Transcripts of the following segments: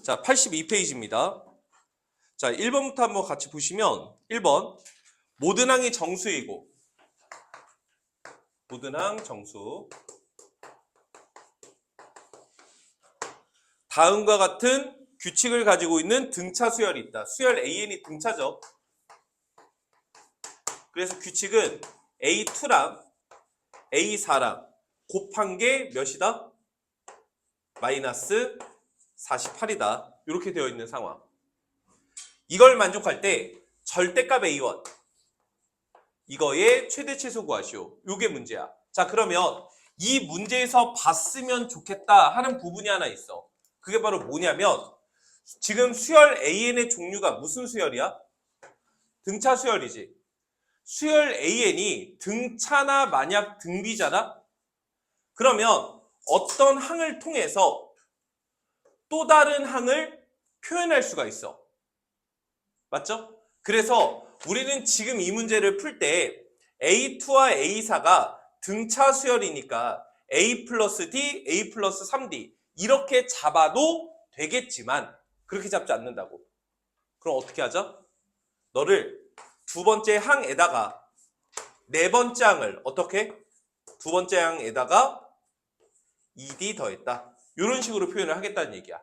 자, 82페이지입니다. 자, 1번부터 한번 같이 보시면 1번 모든 항이 정수이고 모든 항 정수 다음과 같은 규칙을 가지고 있는 등차 수열이 있다. 수열 AN이 등차죠. 그래서 규칙은 A2랑 A4랑 곱한 게 몇이다? 마이너스 48이다. 이렇게 되어 있는 상황. 이걸 만족할 때 절대값 A1 이거의 최대 최소 구하시오. 요게 문제야. 자, 그러면 이 문제에서 봤으면 좋겠다 하는 부분이 하나 있어. 그게 바로 뭐냐면 지금 수열 AN의 종류가 무슨 수열이야? 등차 수열이지. 수열 AN이 등차나 만약 등비잖아? 그러면 어떤 항을 통해서 또 다른 항을 표현할 수가 있어. 맞죠? 그래서 우리는 지금 이 문제를 풀 때 A2와 A4가 등차 수열이니까 A 플러스 D, A 플러스 3D 이렇게 잡아도 되겠지만 그렇게 잡지 않는다고. 그럼 어떻게 하죠? 너를 두 번째 항에다가 네 번째 항을 어떻게? 두 번째 항에다가 2D 더했다. 이런 식으로 표현을 하겠다는 얘기야.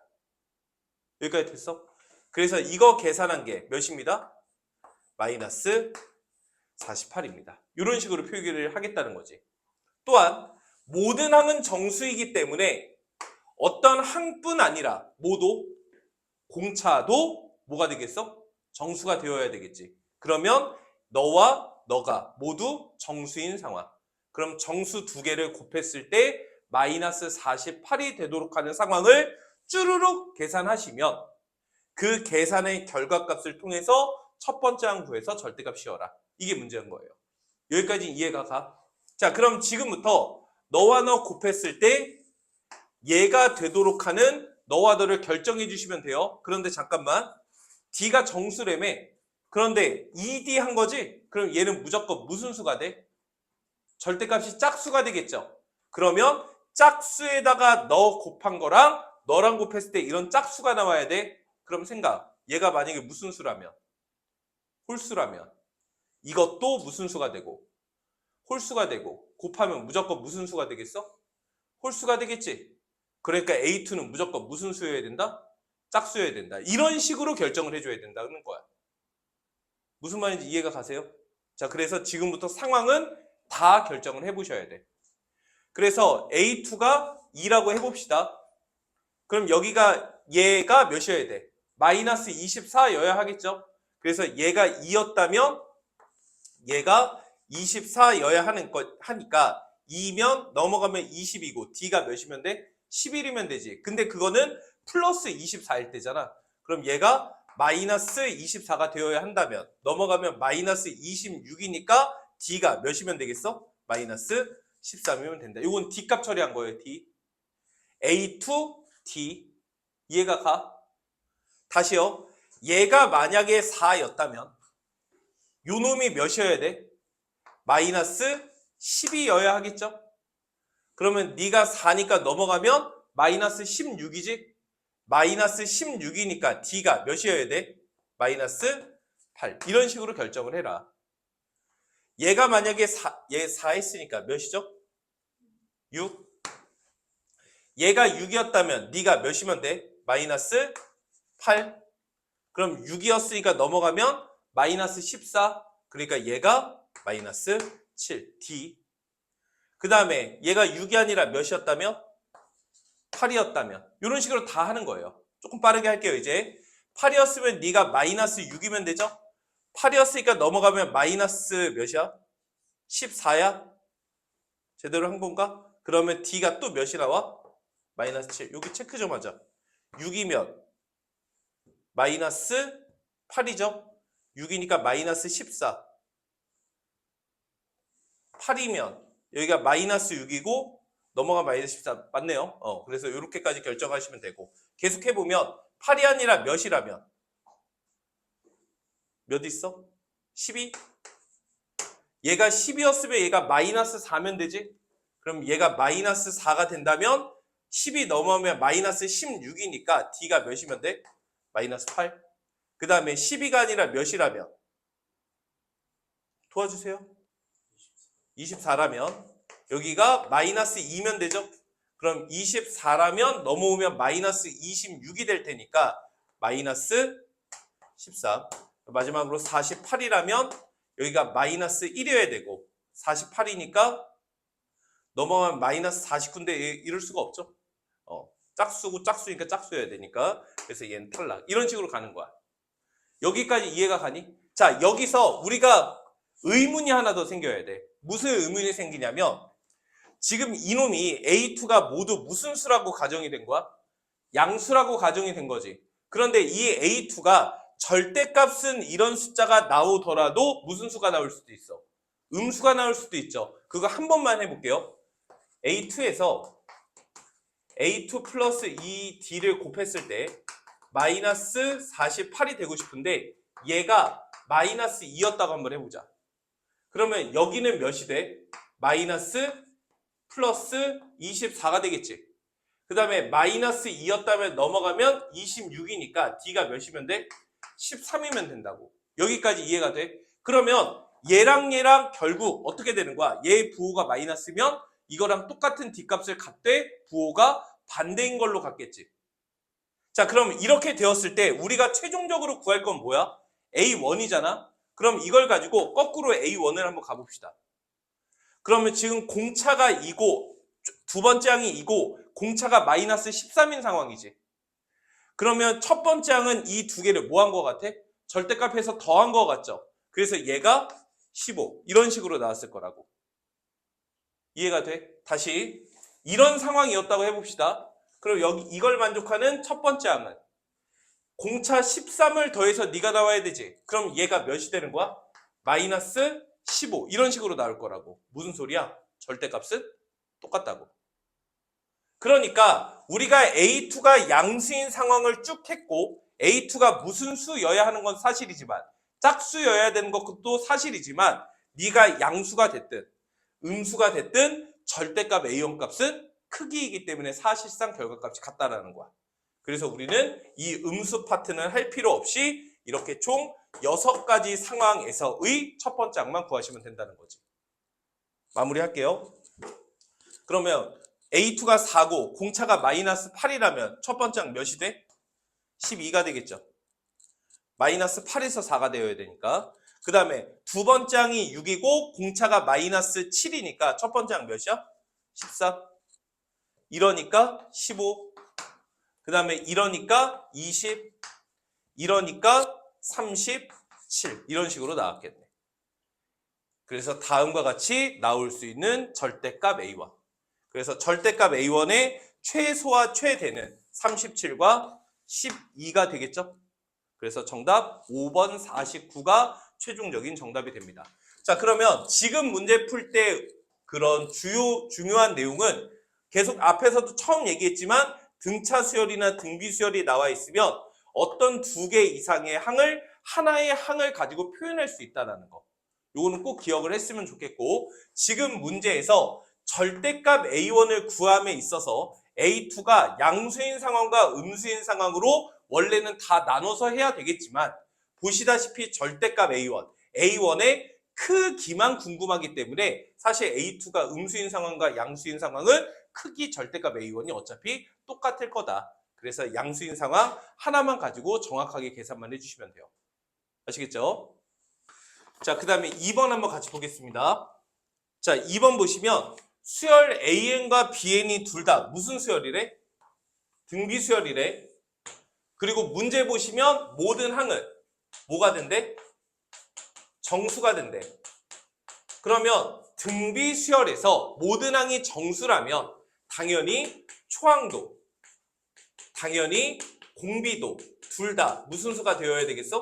여기까지 됐어? 그래서 이거 계산한 게 몇입니다? 마이너스 48입니다. 이런 식으로 표기를 하겠다는 거지. 또한 모든 항은 정수이기 때문에 어떤 항뿐 아니라 모두 공차도 뭐가 되겠어? 정수가 되어야 되겠지. 그러면 너와 너가 모두 정수인 상황. 그럼 정수 두 개를 곱했을 때 마이너스 48이 되도록 하는 상황을 쭈루룩 계산하시면 그 계산의 결과값을 통해서 첫 번째 항 구해서 절대값 씌워라. 이게 문제인 거예요. 여기까지 이해가 가? 자, 그럼 지금부터 너와 너 곱했을 때 얘가 되도록 하는 너와 너를 결정해 주시면 돼요. 그런데 잠깐만. D가 정수라며. 그런데 2D 한 거지? 그럼 얘는 무조건 무슨 수가 돼? 절대값이 짝수가 되겠죠. 그러면 짝수에다가 너 곱한 거랑 너랑 곱했을 때 이런 짝수가 나와야 돼. 그럼 생각. 얘가 만약에 무슨 수라면? 홀수라면. 이것도 무슨 수가 되고 홀수가 되고 곱하면 무조건 무슨 수가 되겠어? 홀수가 되겠지. 그러니까 A2는 무조건 무슨 수여야 된다? 짝수여야 된다. 이런 식으로 결정을 해줘야 된다는 거야. 무슨 말인지 이해가 가세요? 자, 그래서 지금부터 상황은 다 결정을 해보셔야 돼. 그래서 A2가 2라고 해봅시다. 그럼 여기가 얘가 몇이어야 돼? 마이너스 24여야 하겠죠? 그래서 얘가 2였다면 얘가 24여야 하니까 2면 넘어가면 20이고 D가 몇이면 돼? 11이면 되지. 근데 그거는 플러스 24일 때잖아. 그럼 얘가 마이너스 24가 되어야 한다면 넘어가면 마이너스 26이니까 D가 몇이면 되겠어? 마이너스 13이면 된다. 이건 D값 처리한 거예요. D. A2, D. 이해가 가? 다시요. 얘가 만약에 4였다면 요 놈이 몇이어야 돼? 마이너스 12여야 하겠죠? 그러면 네가 4니까 넘어가면 마이너스 16이지? 마이너스 16이니까 D가 몇이어야 돼? 마이너스 8. 이런 식으로 결정을 해라. 얘가 만약에 얘 4 했으니까 몇이죠? 6. 얘가 6이었다면 네가 몇이면 돼? 마이너스 8. 그럼 6이었으니까 넘어가면 마이너스 14. 그러니까 얘가 마이너스 7. D. 그 다음에 얘가 6이 아니라 몇이었다면? 8이었다면. 이런 식으로 다 하는 거예요. 조금 빠르게 할게요, 이제. 8이었으면 네가 마이너스 6이면 되죠? 8이었으니까 넘어가면 마이너스 몇이야? 14야? 제대로 한 건가? 그러면 D가 또 몇이 나와? 마이너스 7. 여기 체크 좀 하자. 6이면 마이너스 8이죠? 6이니까 마이너스 14. 8이면 여기가 마이너스 6이고 넘어가 마이너스 14 맞네요. 그래서 이렇게까지 결정하시면 되고 계속 해보면 8이 아니라 몇이라면 몇 있어? 12? 얘가 10이었으면 얘가 마이너스 4면 되지? 그럼 얘가 마이너스 4가 된다면 10이 넘어오면 마이너스 16이니까 D가 몇이면 돼? 마이너스 8. 그 다음에 12가 아니라 몇이라면? 도와주세요. 24라면 여기가 마이너스 2면 되죠? 그럼 24라면 넘어오면 마이너스 26이 될 테니까 마이너스 13. 마지막으로 48이라면 여기가 마이너스 1이어야 되고 48이니까 넘어가면 마이너스 49인데 이럴 수가 없죠. 짝수고 짝수니까 짝수여야 되니까 그래서 얘는 탈락. 이런 식으로 가는 거야. 여기까지 이해가 가니? 자, 여기서 우리가 의문이 하나 더 생겨야 돼. 무슨 의문이 생기냐면 지금 이놈이 A2가 모두 무슨 수라고 가정이 된 거야? 양수라고 가정이 된 거지. 그런데 이 A2가 절대값은 이런 숫자가 나오더라도 무슨 수가 나올 수도 있어? 음수가 나올 수도 있죠. 그거 한 번만 해볼게요. A2에서 A2 플러스 2D를 곱했을 때 마이너스 48이 되고 싶은데 얘가 마이너스 2였다고 한번 해보자. 그러면 여기는 몇이 돼? 마이너스 플러스 24가 되겠지. 그 다음에 마이너스 2였다면 넘어가면 26이니까 D가 몇이면 돼? 13이면 된다고. 여기까지 이해가 돼? 그러면 얘랑 결국 어떻게 되는 거야? 얘 부호가 마이너스면 이거랑 똑같은 D값을 갖되 부호가 반대인 걸로 갖겠지. 자, 그럼 이렇게 되었을 때 우리가 최종적으로 구할 건 뭐야? A1이잖아. 그럼 이걸 가지고 거꾸로 A1을 한번 가봅시다. 그러면 지금 공차가 2고 두 번째 항이 2고 공차가 마이너스 13인 상황이지. 그러면 첫 번째 항은 이 두 개를 뭐 한 거 같아? 절대값에서 더한 거 같죠? 그래서 얘가 15 이런 식으로 나왔을 거라고. 이해가 돼? 다시 이런 상황이었다고 해봅시다. 그럼 여기 이걸 만족하는 첫 번째 항은 공차 13을 더해서 네가 나와야 되지. 그럼 얘가 몇이 되는 거야? 마이너스 15 이런 식으로 나올 거라고. 무슨 소리야? 절대값은 똑같다고. 그러니까 우리가 A2가 양수인 상황을 쭉 했고 A2가 무슨 수여야 하는 건 사실이지만 짝수여야 되는 것도 사실이지만 네가 양수가 됐든 음수가 됐든 절대값 A1 값은 크기이기 때문에 사실상 결과값이 같다라는 거야. 그래서 우리는 이 음수 파트는 할 필요 없이 이렇게 총 6가지 상황에서의 첫 번째 항만 구하시면 된다는 거지. 마무리할게요. 그러면 A2가 4고 공차가 마이너스 8이라면 첫 번째 항 몇이 돼? 12가 되겠죠. 마이너스 8에서 4가 되어야 되니까. 그 다음에 두 번째 항이 6이고 공차가 마이너스 7이니까 첫 번째 항 몇이야? 14. 이러니까 15. 그 다음에 이러니까 20. 이러니까 37. 이런 식으로 나왔겠네. 그래서 다음과 같이 나올 수 있는 절대값 A1. 그래서 절대값 A1의 최소와 최대는 37과 12가 되겠죠? 그래서 정답 5번 49가 최종적인 정답이 됩니다. 자, 그러면 지금 문제 풀 때 그런 중요한 내용은 계속 앞에서도 처음 얘기했지만 등차 수열이나 등비 수열이 나와 있으면 어떤 두 개 이상의 항을 하나의 항을 가지고 표현할 수 있다는 거. 요거는 꼭 기억을 했으면 좋겠고 지금 문제에서 절대값 A1을 구함에 있어서 A2가 양수인 상황과 음수인 상황으로 원래는 다 나눠서 해야 되겠지만 보시다시피 절대값 A1, A1의 크기만 궁금하기 때문에 사실 A2가 음수인 상황과 양수인 상황은 크기 절대값 A1이 어차피 똑같을 거다. 그래서 양수인 상황 하나만 가지고 정확하게 계산만 해주시면 돼요. 아시겠죠? 자, 그 다음에 2번 한번 같이 보겠습니다. 자, 2번 보시면 수열 AN과 BN이 둘 다 무슨 수열이래? 등비 수열이래. 그리고 문제 보시면 모든 항은 뭐가 된대? 정수가 된대. 그러면 등비 수열에서 모든 항이 정수라면 당연히 초항도, 당연히 공비도 둘 다 무슨 수가 되어야 되겠어?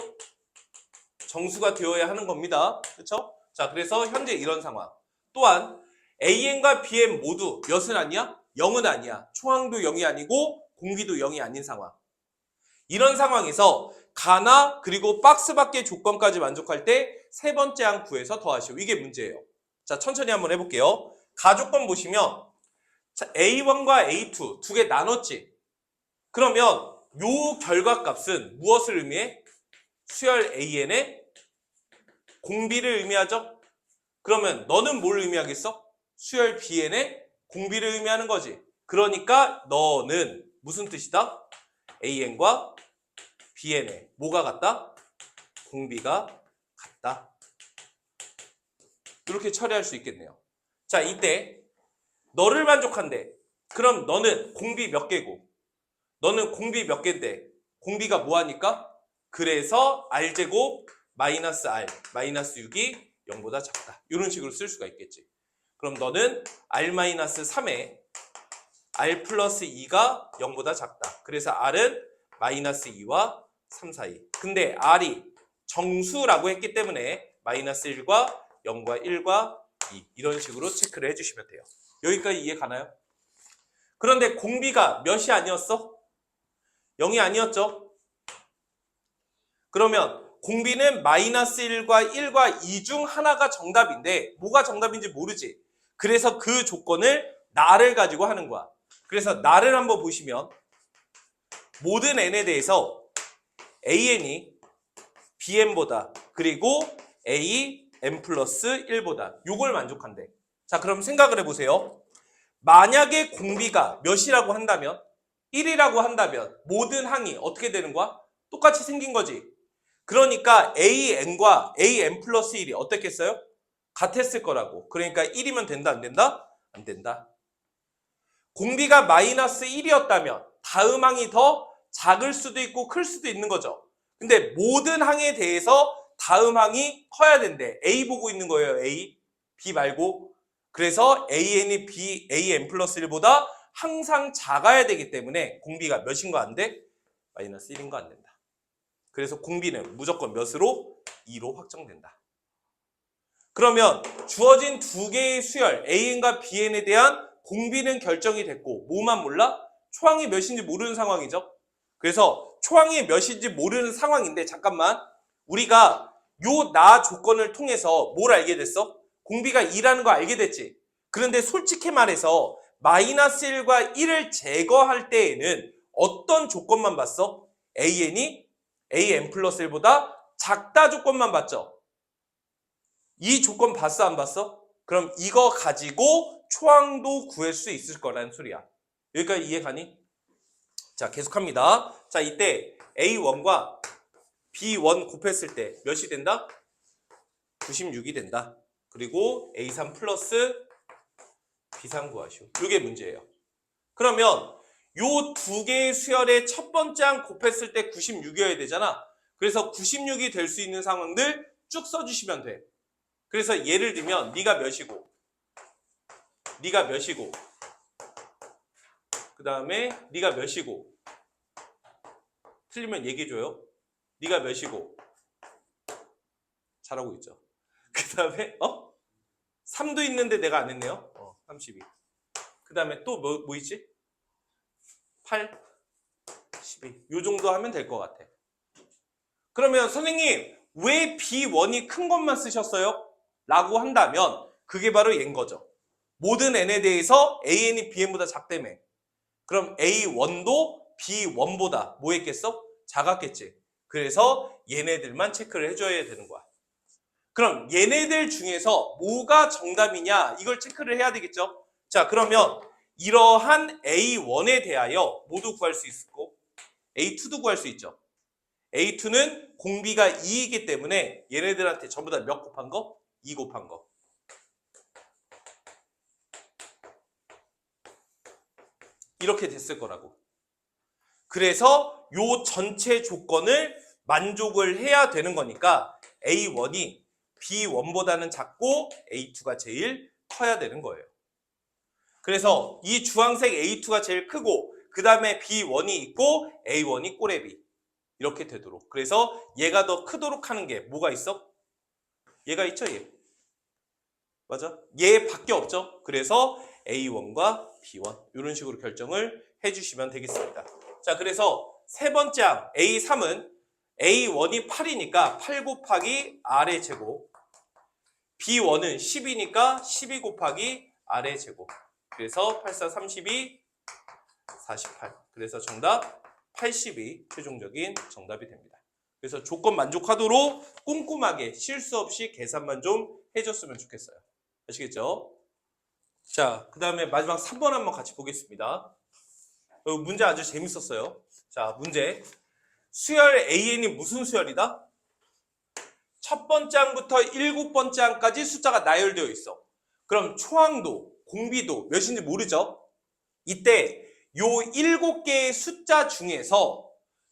정수가 되어야 하는 겁니다. 그렇죠? 자, 그래서 현재 이런 상황. 또한 AN과 BN 모두 몇은 아니야? 0은 아니야. 초항도 0이 아니고 공비도 0이 아닌 상황. 이런 상황에서 가나 그리고 박스 밖의 조건까지 만족할 때 세 번째 항 구해서 더하시오. 이게 문제예요. 자, 천천히 한번 해볼게요. 가조건 보시면 자, A1과 A2 두 개 나눴지. 그러면 요 결과값은 무엇을 의미해? 수열 AN의 공비를 의미하죠? 그러면 너는 뭘 의미하겠어? 수열 BN의 공비를 의미하는 거지. 그러니까 너는 무슨 뜻이다? AN과 BN의 뭐가 같다? 공비가 같다. 이렇게 처리할 수 있겠네요. 자, 이때 너를 만족한대. 그럼 너는 공비 몇 개고? 너는 공비 몇 개인데 공비가 뭐하니까? 그래서 R제곱 마이너스 R 마이너스 6이 0보다 작다. 이런 식으로 쓸 수가 있겠지. 그럼 너는 R 마이너스 3에 R 플러스 2가 0보다 작다. 그래서 R은 마이너스 2와 3 사이. 근데 R이 정수라고 했기 때문에 마이너스 1과 0과 1과 2 이런 식으로 체크를 해주시면 돼요. 여기까지 이해 가나요? 그런데 공비가 몇이 아니었어? 0이 아니었죠? 그러면 공비는 마이너스 1과 1과 2 중 하나가 정답인데 뭐가 정답인지 모르지. 그래서 그 조건을 나를 가지고 하는 거야. 그래서 나를 한번 보시면 모든 n에 대해서 an이 bn보다 그리고 an 플러스 1보다 요걸 만족한대. 자, 그럼 생각을 해보세요. 만약에 공비가 몇이라고 한다면 1이라고 한다면 모든 항이 어떻게 되는 거야? 똑같이 생긴 거지. 그러니까 AN과 AN 플러스 1이 어떻겠어요? 같았을 거라고. 그러니까 1이면 된다, 안 된다? 안 된다. 공비가 마이너스 1이었다면 다음 항이 더 작을 수도 있고 클 수도 있는 거죠. 근데 모든 항에 대해서 다음 항이 커야 된대. A 보고 있는 거예요, A. B 말고. 그래서 AN이 AN 플러스 1보다 항상 작아야 되기 때문에 공비가 몇인 거 안 돼? 마이너스 1인 거 안 된다. 그래서 공비는 무조건 몇으로? 2로 확정된다. 그러면 주어진 두 개의 수열 AN과 BN에 대한 공비는 결정이 됐고 뭐만 몰라? 초항이 몇인지 모르는 상황이죠. 그래서 초항이 몇인지 모르는 상황인데 잠깐만 우리가 요 나 조건을 통해서 뭘 알게 됐어? 공비가 2라는 거 알게 됐지. 그런데 솔직히 말해서 마이너스 1과 1을 제거할 때에는 어떤 조건만 봤어? AN이 AN 플러스 1보다 작다 조건만 봤죠. 이 조건 봤어 안 봤어? 그럼 이거 가지고 초항도 구할 수 있을 거라는 소리야. 여기까지 이해 가니? 자, 계속합니다. 자, 이때 A1과 B1 곱했을 때 몇이 된다? 96이 된다. 그리고 A3 플러스 B3 구하시오. 이게 문제예요. 그러면 요 두 개의 수열의 첫 번째 항 곱했을 때 96이어야 되잖아. 그래서 96이 될 수 있는 상황들 쭉 써주시면 돼. 그래서 예를 들면 네가 몇이고 네가 몇이고 그 다음에 네가 몇이고 틀리면 얘기해줘요. 네가 몇이고 잘하고 있죠. 그 다음에 3도 있는데 내가 안 했네요. 32. 그 다음에 또 뭐 있지? 8, 12. 요 정도 하면 될 것 같아. 그러면 선생님 왜 B1이 큰 것만 쓰셨어요? 라고 한다면 그게 바로 얘인 거죠. 모든 n에 대해서 AN이 BN보다 작다며. 그럼 A1도 B1보다 뭐 했겠어? 작았겠지. 그래서 얘네들만 체크를 해줘야 되는 거야. 그럼 얘네들 중에서 뭐가 정답이냐 이걸 체크를 해야 되겠죠. 자, 그러면 이러한 A1에 대하여 모두 구할 수 있고 A2도 구할 수 있죠. A2는 공비가 2이기 때문에 얘네들한테 전부 다 몇 곱한 거? 2 곱한 거. 이렇게 됐을 거라고. 그래서 요 전체 조건을 만족을 해야 되는 거니까 A1이 B1보다는 작고 A2가 제일 커야 되는 거예요. 그래서 이 주황색 A2가 제일 크고 그 다음에 B1이 있고 A1이 꼬레비 이렇게 되도록. 그래서 얘가 더 크도록 하는 게 뭐가 있어? 얘가 있죠, 얘. 맞아? 얘밖에 없죠. 그래서 A1과 B1 이런 식으로 결정을 해주시면 되겠습니다. 자, 그래서 세 번째 항 A3은 A1이 8이니까 8 곱하기 R의 제곱, B1은 10이니까 12 곱하기 R의 제곱 그래서 8, 4, 32, 48. 그래서 정답 80이 최종적인 정답이 됩니다. 그래서 조건 만족하도록 꼼꼼하게 실수 없이 계산만 좀 해줬으면 좋겠어요. 아시겠죠? 자, 그 다음에 마지막 3번 한번 같이 보겠습니다. 문제 아주 재밌었어요. 자, 문제. 수열 AN이 무슨 수열이다? 첫 번째 항부터 7번째 항까지 숫자가 나열되어 있어. 그럼 초항도, 공비도 몇인지 모르죠? 이때 요 7개의 숫자 중에서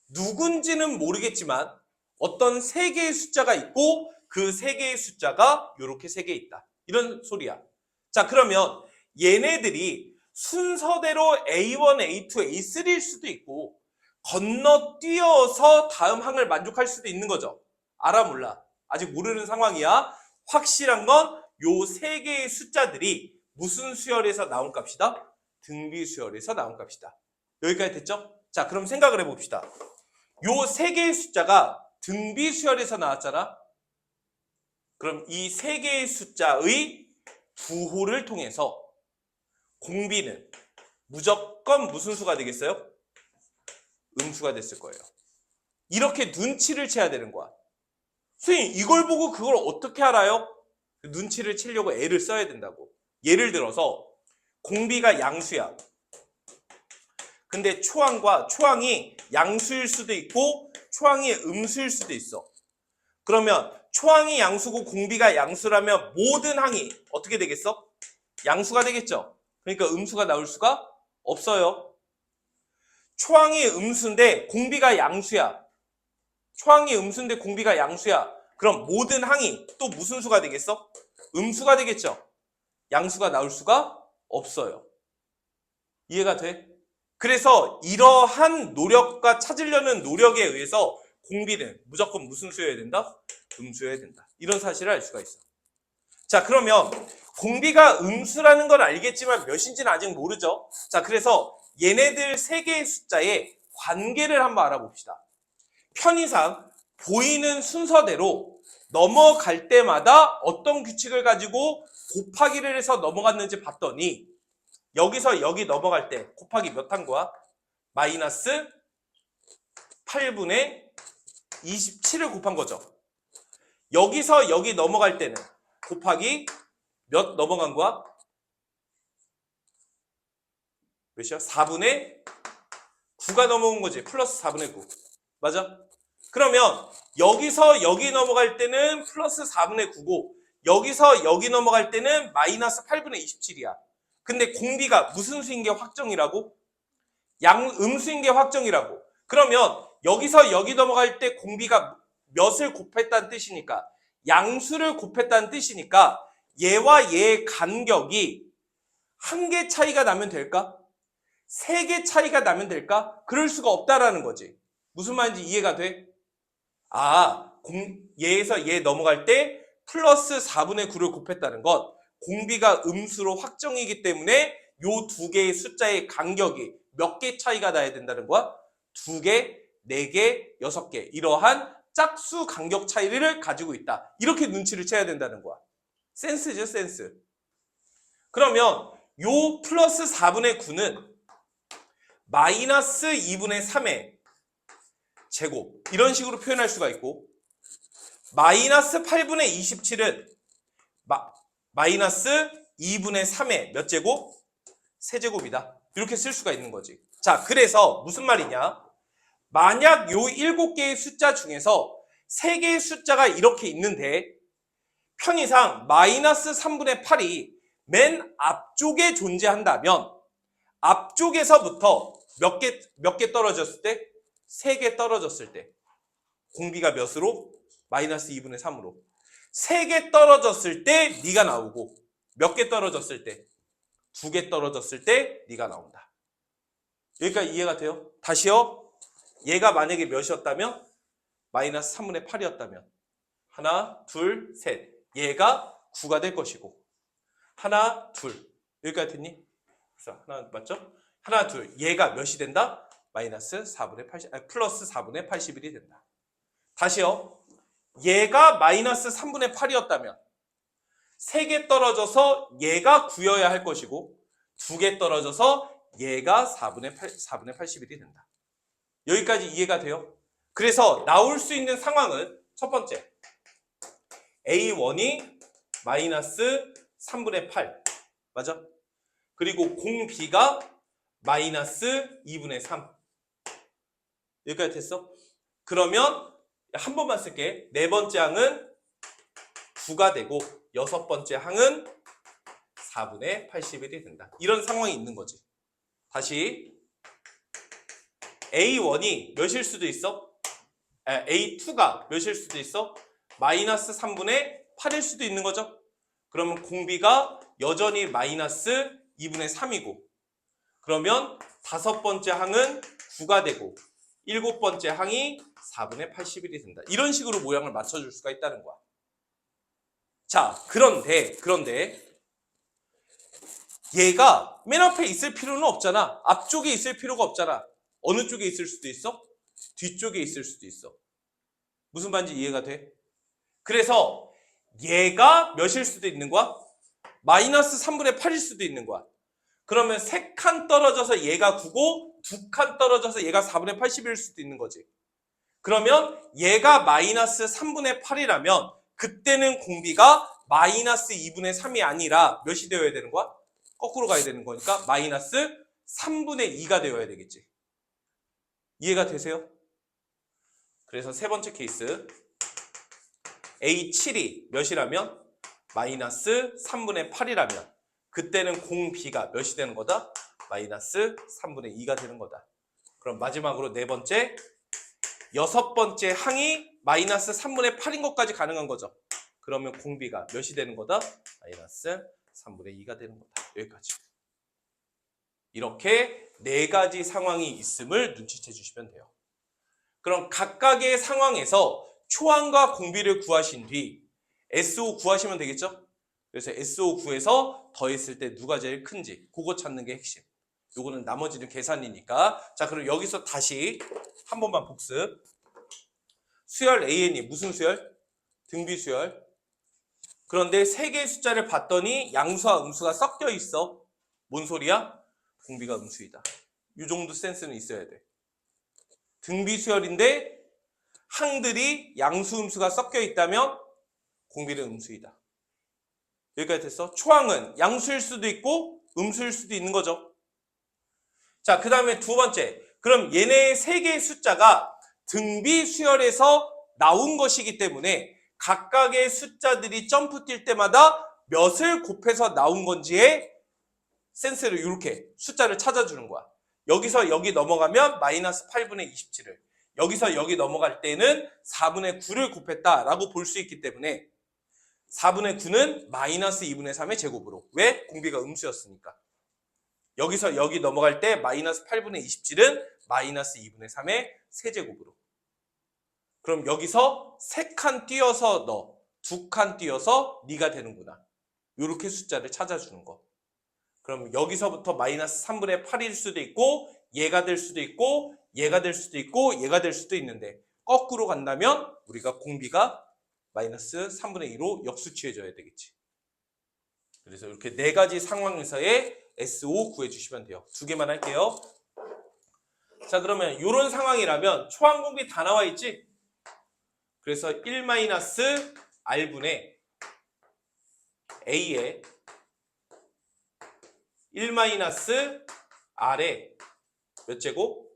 누군지는 모르겠지만 어떤 3개의 숫자가 있고 그 3개의 숫자가 요렇게 3개 있다. 이런 소리야. 자, 그러면 얘네들이 순서대로 A1, A2, A3일 수도 있고 건너뛰어서 다음 항을 만족할 수도 있는 거죠. 알아 몰라. 아직 모르는 상황이야. 확실한 건 요 3개의 숫자들이 무슨 수열에서 나온 값이다? 등비 수열에서 나온 값이다. 여기까지 됐죠? 자, 그럼 생각을 해봅시다. 요 3개의 숫자가 등비 수열에서 나왔잖아. 그럼 이 3개의 숫자의 부호를 통해서 공비는 무조건 무슨 수가 되겠어요? 음수가 됐을 거예요. 이렇게 눈치를 채야 되는 거야. 선생님, 이걸 보고 그걸 어떻게 알아요? 눈치를 채려고 애를 써야 된다고. 예를 들어서 공비가 양수야. 근데 초항이 양수일 수도 있고 초항이 음수일 수도 있어. 그러면 초항이 양수고 공비가 양수라면 모든 항이 어떻게 되겠어? 양수가 되겠죠. 그러니까 음수가 나올 수가 없어요. 초항이 음수인데 공비가 양수야. 초항이 음수인데 공비가 양수야. 그럼 모든 항이 또 무슨 수가 되겠어? 음수가 되겠죠. 양수가 나올 수가 없어요. 이해가 돼? 그래서 이러한 노력과 찾으려는 노력에 의해서 공비는 무조건 무슨 수여야 된다? 음수여야 된다. 이런 사실을 알 수가 있어. 자, 그러면 공비가 음수라는 걸 알겠지만 몇인지는 아직 모르죠. 자, 그래서 얘네들 3개의 숫자의 관계를 한번 알아봅시다. 편의상 보이는 순서대로 넘어갈 때마다 어떤 규칙을 가지고 곱하기를 해서 넘어갔는지 봤더니 여기서 여기 넘어갈 때 곱하기 몇 한 거야? 마이너스 8분의 27을 곱한 거죠. 여기서 여기 넘어갈 때는 곱하기 몇 넘어간 거야? 몇이야? 4분의 9가 넘어온 거지. 플러스 4분의 9. 맞아? 그러면 여기서 여기 넘어갈 때는 플러스 4분의 9고 여기서 여기 넘어갈 때는 마이너스 8분의 27이야. 근데 공비가 무슨 수인 게 확정이라고? 음수인 게 확정이라고. 그러면 여기서 여기 넘어갈 때 공비가 몇을 곱했다는 뜻이니까 양수를 곱했다는 뜻이니까 얘와 얘의 간격이 한 개 차이가 나면 될까? 3개 차이가 나면 될까? 그럴 수가 없다라는 거지. 무슨 말인지 이해가 돼? 얘에서 얘 넘어갈 때 플러스 4분의 9를 곱했다는 건 공비가 음수로 확정이기 때문에 요 두 개의 숫자의 간격이 몇 개 차이가 나야 된다는 거야? 2개, 4개, 6개 이러한 짝수 간격 차이를 가지고 있다. 이렇게 눈치를 채야 된다는 거야. 센스죠, 센스. 그러면 요 플러스 4분의 9는 마이너스 2분의 3의 제곱 이런 식으로 표현할 수가 있고 마이너스 8분의 27은 마이너스 2분의 3의 몇 제곱? 세제곱이다. 이렇게 쓸 수가 있는 거지. 자, 그래서 무슨 말이냐? 만약 요 7개의 숫자 중에서 3개의 숫자가 이렇게 있는데 편의상 마이너스 3분의 8이 맨 앞쪽에 존재한다면 앞쪽에서부터 몇 개 떨어졌을 때? 3개 떨어졌을 때 공비가 몇으로? 마이너스 2분의 3으로 3개 떨어졌을 때 네가 나오고 몇 개 떨어졌을 때? 2개 떨어졌을 때 네가 나온다. 여기까지 이해가 돼요? 다시요. 얘가 만약에 몇이었다면? 마이너스 3분의 8이었다면 하나, 둘, 셋. 얘가 9가 될 것이고 하나, 둘. 여기까지 됐니? 그래서 하나 맞죠? 하나, 둘. 얘가 몇이 된다? 마이너스 4분의 80, 플러스 4분의 81이 된다. 다시요. 얘가 마이너스 3분의 8이었다면 3개 떨어져서 얘가 9여야 할 것이고 2개 떨어져서 얘가 4분의 81이 된다. 여기까지 이해가 돼요? 그래서 나올 수 있는 상황은 첫 번째, A1이 마이너스 3분의 8. 맞아? 그리고 공 B가 마이너스 2분의 3. 여기까지 됐어? 그러면 한 번만 쓸게. 네 번째 항은 9가 되고 여섯 번째 항은 4분의 81이 된다. 이런 상황이 있는 거지. 다시 A1이 몇일 수도 있어? A2가 몇일 수도 있어? 마이너스 3분의 8일 수도 있는 거죠. 그러면 공비가 여전히 마이너스 2분의 3이고, 그러면 다섯 번째 항은 9가 되고 일곱 번째 항이 4분의 81이 된다. 이런 식으로 모양을 맞춰줄 수가 있다는 거야. 자, 그런데 얘가 맨 앞에 있을 필요는 없잖아. 앞쪽에 있을 필요가 없잖아. 어느 쪽에 있을 수도 있어? 뒤쪽에 있을 수도 있어. 무슨 말인지 이해가 돼? 그래서 얘가 몇일 수도 있는 거야? 마이너스 3분의 8일 수도 있는 거야. 그러면 3칸 떨어져서 얘가 9고 2칸 떨어져서 얘가 4분의 80일 수도 있는 거지. 그러면 얘가 마이너스 3분의 8이라면 그때는 공비가 마이너스 2분의 3이 아니라 몇이 되어야 되는 거야? 거꾸로 가야 되는 거니까 마이너스 3분의 2가 되어야 되겠지. 이해가 되세요? 그래서 세 번째 케이스, A7이 몇이라면? 마이너스 3분의 8이라면 그때는 공 B가 몇이 되는 거다? 마이너스 3분의 2가 되는 거다. 그럼 마지막으로 네 번째, 여섯 번째 항이 마이너스 3분의 8인 것까지 가능한 거죠. 그러면 공 B가 몇이 되는 거다? 마이너스 3분의 2가 되는 거다. 여기까지. 이렇게 네 가지 상황이 있음을 눈치채 주시면 돼요. 그럼 각각의 상황에서 초항과 공비를 구하신 뒤 SO 구하시면 되겠죠? 그래서 SO 구해서 더했을 때 누가 제일 큰지 그거 찾는 게 핵심. 요거는 나머지는 계산이니까. 자, 그럼 여기서 다시 한 번만 복습. 수열 AN이 무슨 수열? 등비 수열. 그런데 세 개의 숫자를 봤더니 양수와 음수가 섞여 있어. 뭔 소리야? 공비가 음수이다. 이 정도 센스는 있어야 돼. 등비 수열인데 항들이 양수, 음수가 섞여 있다면 공비는 음수이다. 여기까지 됐어? 초항은 양수일 수도 있고 음수일 수도 있는 거죠. 자, 그 다음에 두 번째. 그럼 얘네 세 개의 숫자가 등비 수열에서 나온 것이기 때문에 각각의 숫자들이 점프 뛸 때마다 몇을 곱해서 나온 건지의 센스를 이렇게 숫자를 찾아주는 거야. 여기서 여기 넘어가면 마이너스 8분의 27을, 여기서 여기 넘어갈 때는 4분의 9를 곱했다라고 볼 수 있기 때문에 4분의 9는 마이너스 2분의 3의 제곱으로. 왜? 공비가 음수였으니까. 여기서 여기 넘어갈 때 마이너스 8분의 27은 마이너스 2분의 3의 세제곱으로. 그럼 여기서 3칸 띄어서 너, 2칸 띄어서 네가 되는구나. 이렇게 숫자를 찾아주는 거. 그럼 여기서부터 마이너스 3분의 8일 수도 있고 얘가 될 수도 있고 얘가 될 수도 있고 얘가 될 수도 있는데 거꾸로 간다면 우리가 공비가 마이너스 3분의 2로 역수취해줘야 되겠지. 그래서 이렇게 네 가지 상황에서의 SO 구해주시면 돼요. 두 개만 할게요. 자, 그러면 이런 상황이라면 초항공비 다 나와 있지? 그래서 1-R분의 A에 1-R에 몇 제곱?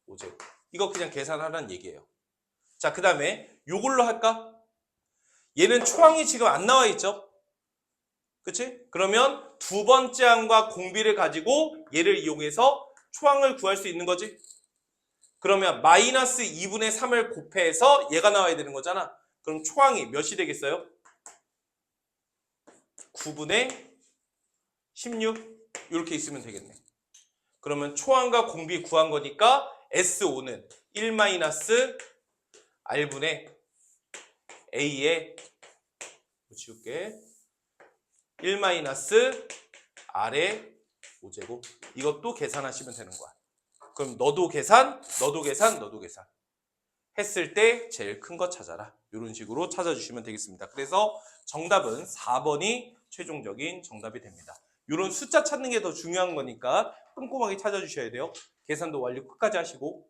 5제곱. 이거 그냥 계산하라는 얘기예요. 자, 그 다음에 요걸로 할까? 얘는 초항이 지금 안 나와 있죠? 그치? 그러면 두 번째 항과 공비를 가지고 얘를 이용해서 초항을 구할 수 있는 거지? 그러면 마이너스 2분의 3을 곱해서 얘가 나와야 되는 거잖아. 그럼 초항이 몇이 되겠어요? 9분의 16 이렇게 있으면 되겠네. 그러면 초항과 공비 구한 거니까 SO는 1-R분의 A에 지울게 1-R의 5제곱. 이것도 계산하시면 되는 거야. 그럼 너도 계산, 너도 계산, 너도 계산. 했을 때 제일 큰 거 찾아라. 이런 식으로 찾아주시면 되겠습니다. 그래서 정답은 4번이 최종적인 정답이 됩니다. 이런 숫자 찾는 게 더 중요한 거니까 꼼꼼하게 찾아주셔야 돼요. 계산도 완료 끝까지 하시고